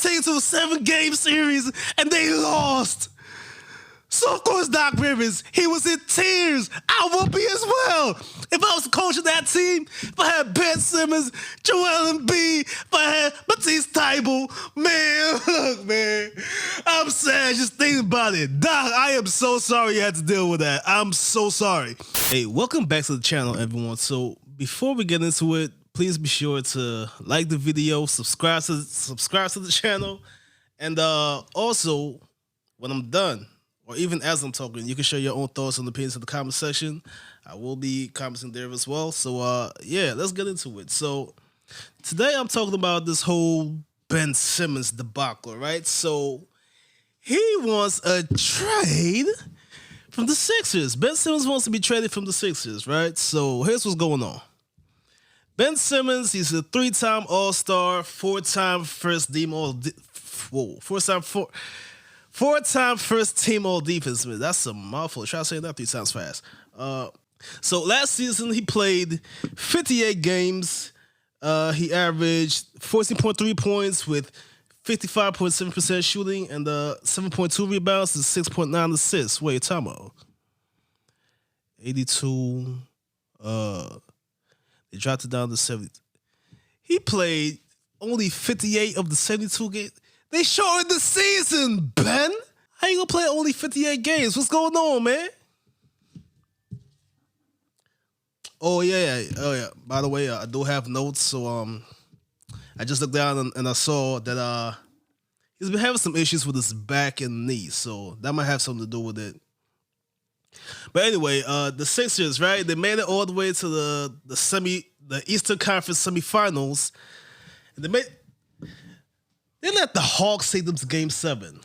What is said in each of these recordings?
them take it to a 7-game series, and they lost. So, of course, Doc Rivers, he was in tears. I would be as well. If I was coaching that team, if I had Ben Simmons, Joel Embiid, if I had Matisse Thybulle, man, look, man, I'm sad just thinking about it. Doc, I am so sorry you had to deal with that. I'm so sorry. Hey, welcome back to the channel, everyone. So, before we get into it, please be sure to like the video, subscribe to the channel, and also, when I'm done, or even as I'm talking, you can share your own thoughts and opinions in the comment section. I will be commenting there as well. So, yeah, let's get into it. So, today I'm talking about this whole Ben Simmons debacle, right? So, he wants a trade from the Sixers. Ben Simmons wants to be traded from the Sixers, right? So, here's what's going on. Ben Simmons, he's a 3-time All-Star, 4-time first-team Four-time first-team All-Defense. That's a mouthful. Try to say that 3 times fast. So last season, he played 58 games. He averaged 14.3 points with 55.7% shooting and 7.2 rebounds and 6.9 assists. Wait, time out. 82. They dropped it down to 70. He played only 58 of the 72 games. They shortened the season, Ben. How you gonna play only 58 games? What's going on, man? Oh yeah. By the way, I do have notes. So I just looked down and I saw that he's been having some issues with his back and knee. So that might have something to do with it. But anyway, the Sixers, right? They made it all the way to the Eastern Conference semifinals. And they let the Hawks take them to Game 7.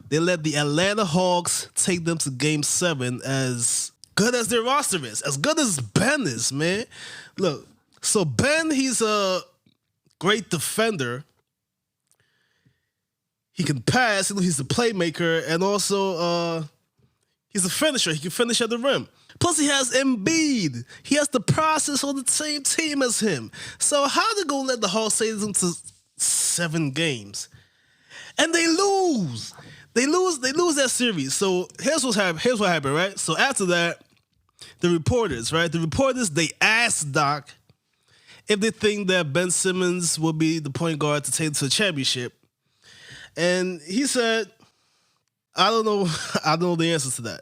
They let the Atlanta Hawks take them to Game 7 as good as their roster is. As good as Ben is, man. Look, so Ben, he's a great defender. He can pass. He's a playmaker. And also, he's a finisher. He can finish at the rim. Plus, he has Embiid. He has the process on the same team as him. So how they gonna let the Hawks take them to 7 games, and they lose. They lose that series. So here's what happened, right? So after that, the reporters, they asked Doc if they think that Ben Simmons will be the point guard to take them to the championship, and he said, "I don't know. I don't know the answer to that."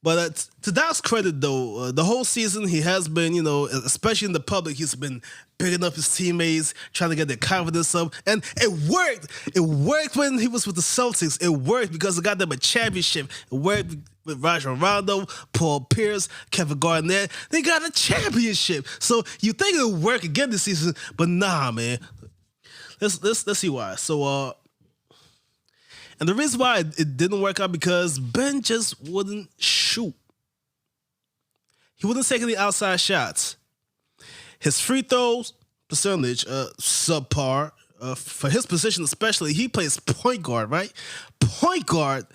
But to Doc's credit, though, the whole season he has been, especially in the public, he's been bigging up his teammates, trying to get their confidence up. And it worked. It worked when he was with the Celtics. It worked because it got them a championship. It worked with Rajon Rondo, Paul Pierce, Kevin Garnett. They got a championship. So you think it would work again this season, but nah, man. Let's see why. So, and the reason why it didn't work out because Ben just wouldn't shoot. He wouldn't take any outside shots. His free throws percentage, subpar. For his position especially, he plays point guard, right? Point guard.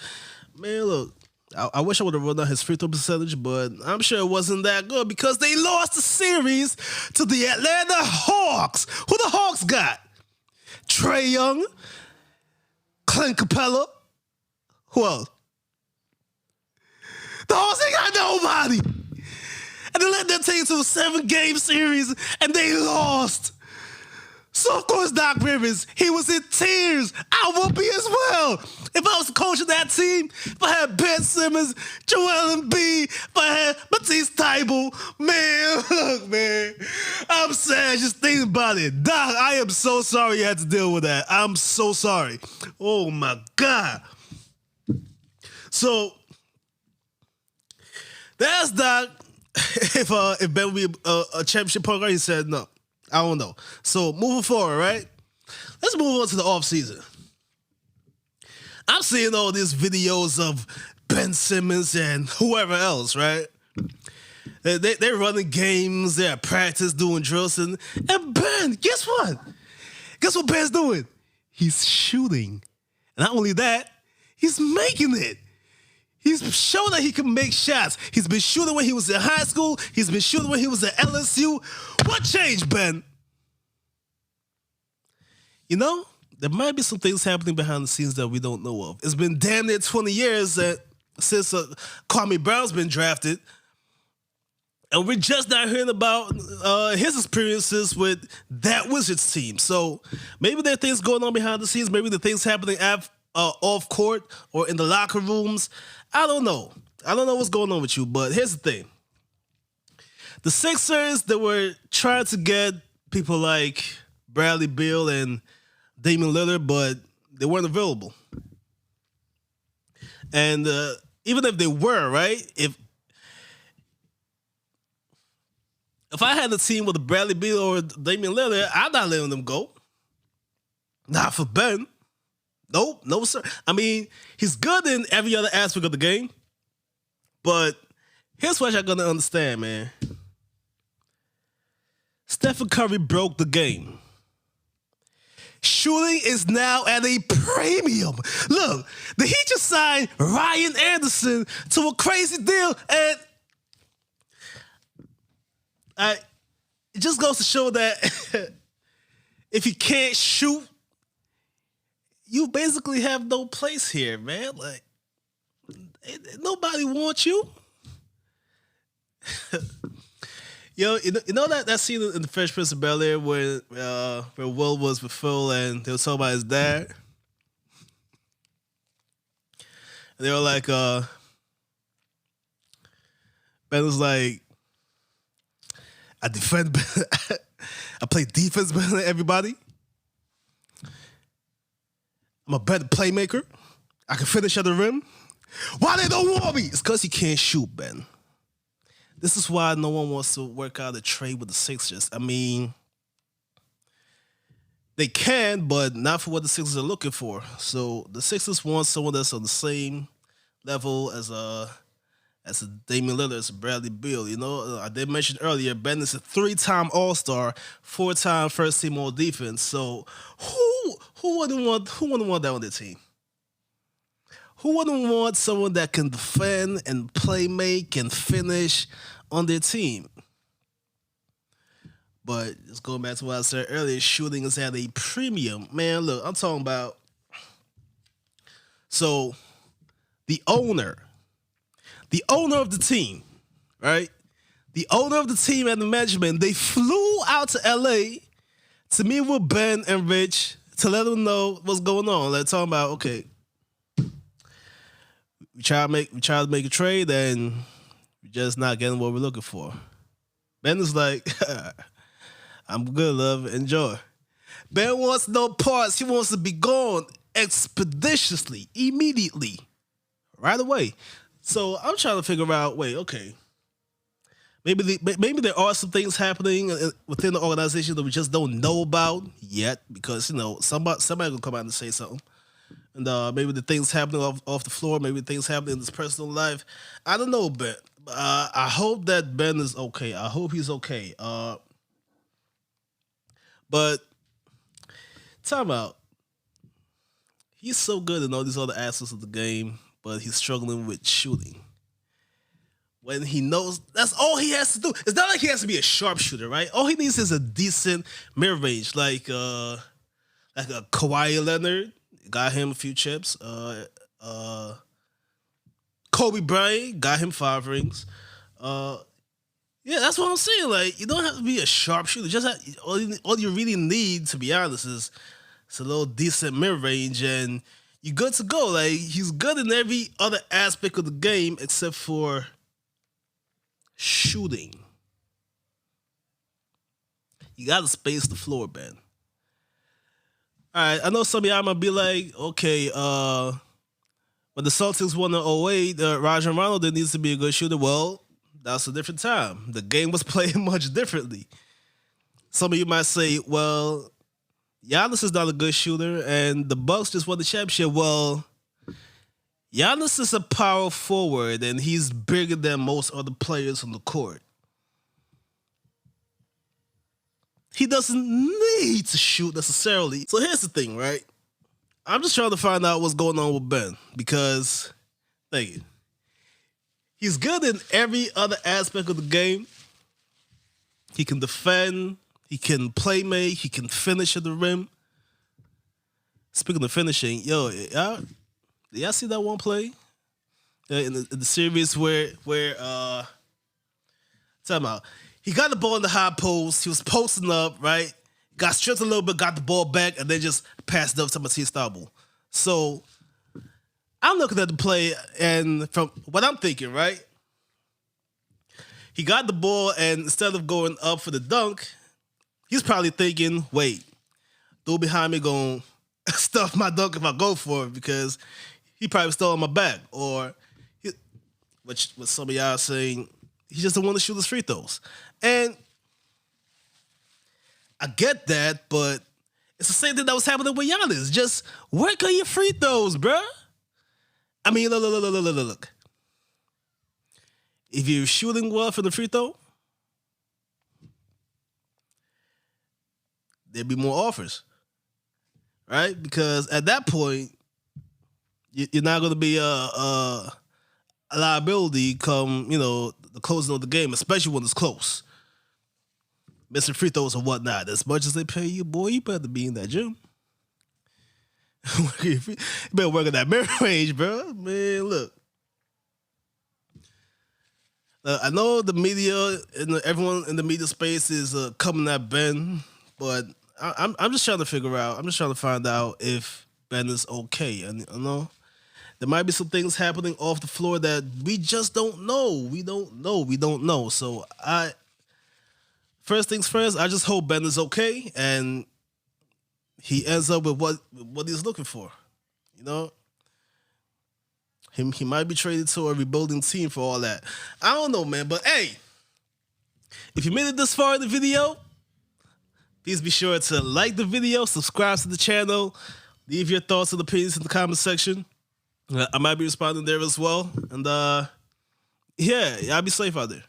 Man, look, I wish I would have run down his free throw percentage, but I'm sure it wasn't that good because they lost the series to the Atlanta Hawks. Who the Hawks got? Trae Young, Clint Capella. Who else? The Hawks ain't got nobody. And they let them take it to a 7-game series, and they lost. So, of course, Doc Rivers, he was in tears. I would be as well. If I was coaching that team, if I had Ben Simmons, Joel Embiid, if I had Matisse Thybulle, man, look, man, I'm sad just thinking about it. Doc, I am so sorry you had to deal with that. I'm so sorry. Oh, my God. So, that's Doc. If Ben would be a championship point guard, he said no. I don't know. So moving forward, right? Let's move on to the offseason. I'm seeing all these videos of Ben Simmons and whoever else, right? They're running games, they're at practice, doing drills, and Ben, guess what? Guess what Ben's doing? He's shooting. And not only that, he's making it. He's shown that he can make shots. He's been shooting when he was in high school. He's been shooting when he was at LSU. What changed, Ben? You know, there might be some things happening behind the scenes that we don't know of. It's been damn near 20 years since Kwame Brown's been drafted. And we're just not hearing about his experiences with that Wizards team. So maybe there are things going on behind the scenes. Maybe the things happening off court or in the locker rooms. I don't know. I don't know what's going on with you. But here's the thing. The Sixers, they were trying to get people like Bradley Beal and Damian Lillard, but they weren't available. And even if they were, right, if I had a team with a Bradley Beal or Damian Lillard, I'm not letting them go. Not for Ben. Nope, no, sir. I mean, he's good in every other aspect of the game, but here's what y'all gonna understand, man. Stephen Curry broke the game. Shooting is now at a premium. Look, the Heat just signed Ryan Anderson to a crazy deal, and it just goes to show that if you can't shoot, you basically have no place here, man. Like, nobody wants you. You know that scene in the Fresh Prince of Bel-Air where Will was with Phil and they were talking about his dad? And they were like, Ben was like, I defend, I play defense better than everybody. I'm a better playmaker. I can finish at the rim. Why they don't want me? It's because you can't shoot, Ben. This is why no one wants to work out a trade with the Sixers. I mean, they can, but not for what the Sixers are looking for. So the Sixers want someone that's on the same level as a Damian Lillard, as a Bradley Beal. You know, I did mention earlier, Ben is a 3-time All-Star, 4-time first-team All-Defense. So who wouldn't want that on their team? Who wouldn't want someone that can defend and play make and finish on their team? But just going back to what I said earlier, shooting is at a premium. Man, look, I'm talking about. So the owner of the team, right? The owner of the team and the management, they flew out to LA to meet with Ben and Rich to let them know what's going on. They're talking about, okay, we try to make a trade and we're just not getting what we're looking for. Ben is like, I'm good, love, enjoy. Ben wants no parts. He wants to be gone expeditiously, immediately, right away. So I'm trying to figure out, wait, okay, maybe there are some things happening within the organization that we just don't know about yet, because somebody will come out and say something. And maybe the things happening off the floor, maybe things happening in his personal life. I don't know, Ben. I hope that Ben is okay. I hope he's okay. But time out. He's so good in all these other aspects of the game, but he's struggling with shooting. When he knows that's all he has to do. It's not like he has to be a sharpshooter, right? All he needs is a decent mid-range, like a Kawhi Leonard. Got him a few chips. Kobe Bryant got him 5 rings. Yeah, that's what I'm saying. Like, you don't have to be a sharpshooter. Just all you really need, to be honest, is a little decent mid range, and you're good to go. Like, he's good in every other aspect of the game except for shooting. You got to space the floor, Ben. All right, I know some of y'all might be like, okay, when the Celtics won in 08, Rajon Rondo didn't need to be a good shooter. Well, that's a different time. The game was played much differently. Some of you might say, well, Giannis is not a good shooter, and the Bucks just won the championship. Well, Giannis is a power forward, and he's bigger than most other players on the court. He doesn't need to shoot necessarily. So here's the thing, right? I'm just trying to find out what's going on with Ben, because, thank you. He's good in every other aspect of the game. He can defend. He can play make. He can finish at the rim. Speaking of finishing, yo, y'all see that one play in the series where time out. He got the ball in the high post. He was posting up, right? Got stripped a little bit, got the ball back, and then just passed it up to Matisse Thybulle. So I'm looking at the play, and from what I'm thinking, right? He got the ball, and instead of going up for the dunk, he's probably thinking, wait, dude behind me going to stuff my dunk if I go for it because he probably stole on my back. Or, which what some of y'all are saying, he just don't want to shoot his free throws. And I get that, but it's the same thing that was happening with Giannis. Just work on your free throws, bruh. I mean, look. If you're shooting well from the free throw, there'd be more offers, right? Because at that point, you're not going to be a liability come, the closing of the game, especially when it's close. Missing free throws and whatnot. As much as they pay you, boy, you better be in that gym. You better work at that mid-range, bro. Man, look. I know the media and everyone in the media space is coming at Ben, but I'm just trying to figure out. I'm just trying to find out if Ben is okay. And there might be some things happening off the floor that we just don't know. We don't know. So first things first, I just hope Ben is okay and he ends up with what he's looking for. He might be traded to a rebuilding team for all that. I don't know, man. But hey, if you made it this far in the video, please be sure to like the video, subscribe to the channel, leave your thoughts and opinions in the comment section. I might be responding there as well. And yeah, y'all be safe out there.